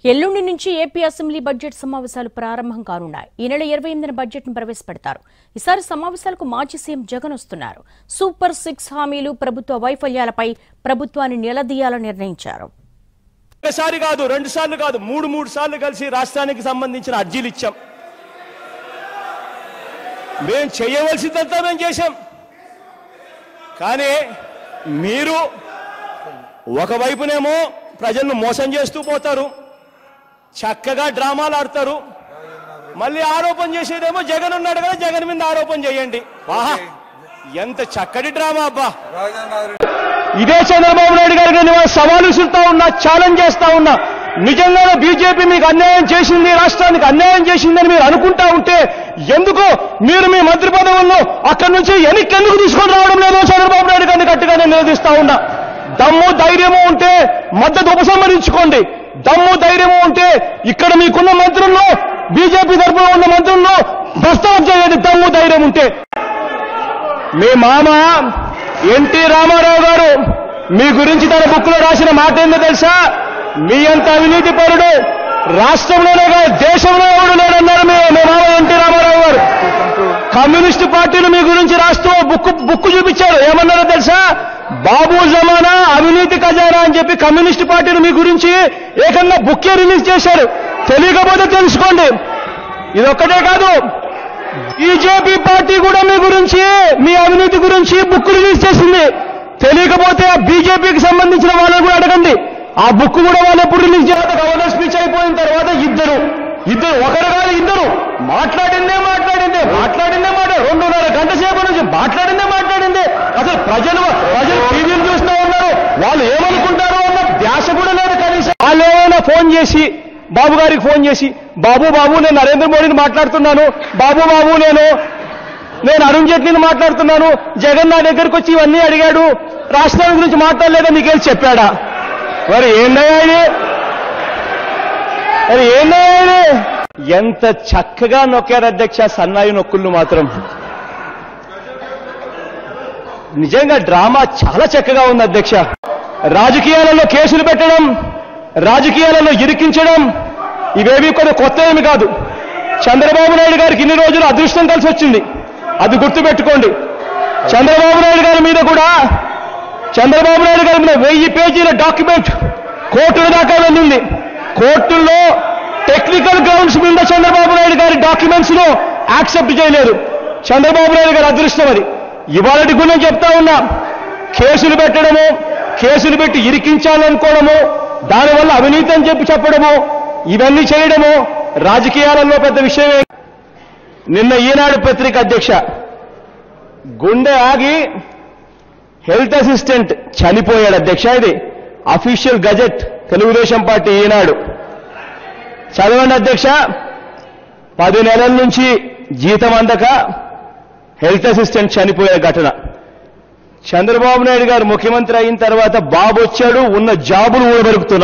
ఎల్లుండి నుంచి AP assembly budget సమావేశాలు ప్రారంభం కానున్నాయి. ఈ నెల 28న బడ్జెట్ను ప్రవేశపెడతారు. ఈసారి సమావేశాలకు మాజీ సీఎం జగన్ వస్తున్నారు. సూపర్ 6 హామీలు, ప్రభుత్వ వైఫల్యాలపై ప్రభుత్వాన్ని నిలదీయాలని నిర్ణయించారు. ఒకసారి కాదు, 2 సార్లు కాదు, 3 సార్లు కలిసి రాష్ట్రానికి సంబంధించిన అర్జీలు ఇచ్చాం. మేము చేయవలసిందంతా మేము చేశాం. కానీ మీరు ఒకవైపునేమో ప్రజలను మోసం చేస్తూ పోతారు, చక్కగా డ్రామాలు ఆడతారు, మళ్ళీ ఆరోపణ చేసేదేమో జగన్ ఉన్నాడు కదా, జగన్ మీద ఆరోపణ చేయండి. వాహా, ఎంత చక్కటి డ్రామా అబ్బా! ఇదే చంద్రబాబు నాయుడు గారికి నేను సవాలు విసురుతా ఉన్నా, ఛాలెంజ్ చేస్తా ఉన్నా. నిజంగా బీజేపీ మీకు అన్యాయం చేసింది, రాష్ట్రానికి అన్యాయం చేసిందని మీరు అనుకుంటా ఉంటే ఎందుకు మీరు మీ మంత్రి పదవులను అక్కడి నుంచి ఎందుకు తీసుకొని రావడం లేదో చంద్రబాబు నాయుడు గారిని గట్టిగా నేను నిలదీస్తా ఉన్నా. దమ్ము ధైర్యము ఉంటే మద్దతు ఉపసంహరించుకోండి. దమ్ము ధైర్యము ఉంటే ఇక్కడ మీకున్న మంత్రుల్లో, బీజేపీ తరఫున ఉన్న మంత్రుల్లో ప్రస్తావన చేయండి. దమ్ము ధైర్యం ఉంటే. మీ మామ ఎన్టీ రామారావు గారు మీ గురించి తన బుక్ లో రాసిన మాట ఏందో తెలుసా? మీ అంత అవినీతి పరుడు రాష్ట్రంలోనే కాదు దేశంలో ఎవడు లేడన్నారు మీ మామ ఎన్టీ రామారావు గారు. కమ్యూనిస్టు పార్టీలు మీ గురించి రాస్తూ బుక్ చూపించారు. ఏమన్నారో తెలుసా? బాబు జమానా అవినీతి ఖజానా అని చెప్పి కమ్యూనిస్టు పార్టీలు మీ గురించి ఏకంగా బుక్కే రిలీజ్ చేశారు. తెలియకపోతే తెలుసుకోండి. ఇదొక్కటే కాదు, బీజేపీ పార్టీ కూడా మీ గురించి, మీ అవినీతి గురించి బుక్ రిలీజ్ చేసింది. తెలియకపోతే ఆ బీజేపీకి సంబంధించిన వాళ్ళని కూడా అడగండి. ఆ బుక్ కూడా వాళ్ళు ఎప్పుడు రిలీజ్ చేయాలి? గవర్నర్ స్పీచ్ అయిపోయిన తర్వాత ఇద్దరు ఒకరు కాదు ఇద్దరు మాట్లాడిందే 2.5 గంట సేపు నుంచి మాట్లాడిందే. అసలు ప్రజలు టీవీలు చూస్తూ ఉన్నారు, వాళ్ళు ఏమనుకుంటారో అన్న ధ్యాస కూడా లేదు. కనీసం వాళ్ళు ఏమైనా ఫోన్ చేసి బాబు గారికి ఫోన్ చేసి, బాబు నేను నరేంద్ర మోడీని మాట్లాడుతున్నాను, బాబు నేను అరుణ్ జైట్లీని మాట్లాడుతున్నాను, జగన్ నా దగ్గరకు వచ్చి ఇవన్నీ అడిగాడు, రాష్ట్రాల గురించి మాట్లాడలేదా మీకేం చెప్పాడా? మరి ఏందయ్యా ఇది? ఎంత చక్కగా నొక్కారు అధ్యక్ష సన్నాయి నొక్కుళ్ళు మాత్రం. నిజంగా డ్రామా చాలా చక్కగా ఉంది అధ్యక్ష. రాజకీయాలలో కేసులు పెట్టడం, రాజకీయాలలో ఇరికించడం ఇవేవి కూడా కొత్త ఏమి కాదు. చంద్రబాబు నాయుడు గారికి ఇన్ని రోజులు అదృష్టం కలిసి వచ్చింది, అది గుర్తుపెట్టుకోండి. చంద్రబాబు నాయుడు గారి మీద 1000 పేజీల డాక్యుమెంట్ కోర్టుల దాకా వెళ్ళింది. కోర్టుల్లో టెక్నికల్ గ్రౌండ్స్ మీద చంద్రబాబు నాయుడు గారి డాక్యుమెంట్స్ ను యాక్సెప్ట్ చేయలేదు. చంద్రబాబు నాయుడు గారి అదృష్టం అది. ఇవాళటి గుణం చెప్తా ఉన్నా, కేసులు పెట్టడము, కేసులు పెట్టి ఇరికించాలనుకోవడము, దానివల్ల అవినీతి అని చెప్పడము, ఇవన్నీ చేయడము రాజకీయాలలో పెద్ద విషయమే. నిన్న ఈనాడు పత్రిక అధ్యక్ష, గుండె ఆగి హెల్త్ అసిస్టెంట్ చనిపోయాడు అధ్యక్ష. ఇది అఫీషియల్ గజెట్, తెలుగుదేశం పార్టీ ఈనాడు. చదవండి అధ్యక్ష. 10 నెలల నుంచి జీతం అందక హెల్త్ అసిస్టెంట్ చనిపోయే ఘటన. చంద్రబాబు నాయుడు గారు ముఖ్యమంత్రి అయిన తర్వాత బాబు వచ్చాడు, ఉన్న జాబులు ఊడబెరుకుతున్నారు.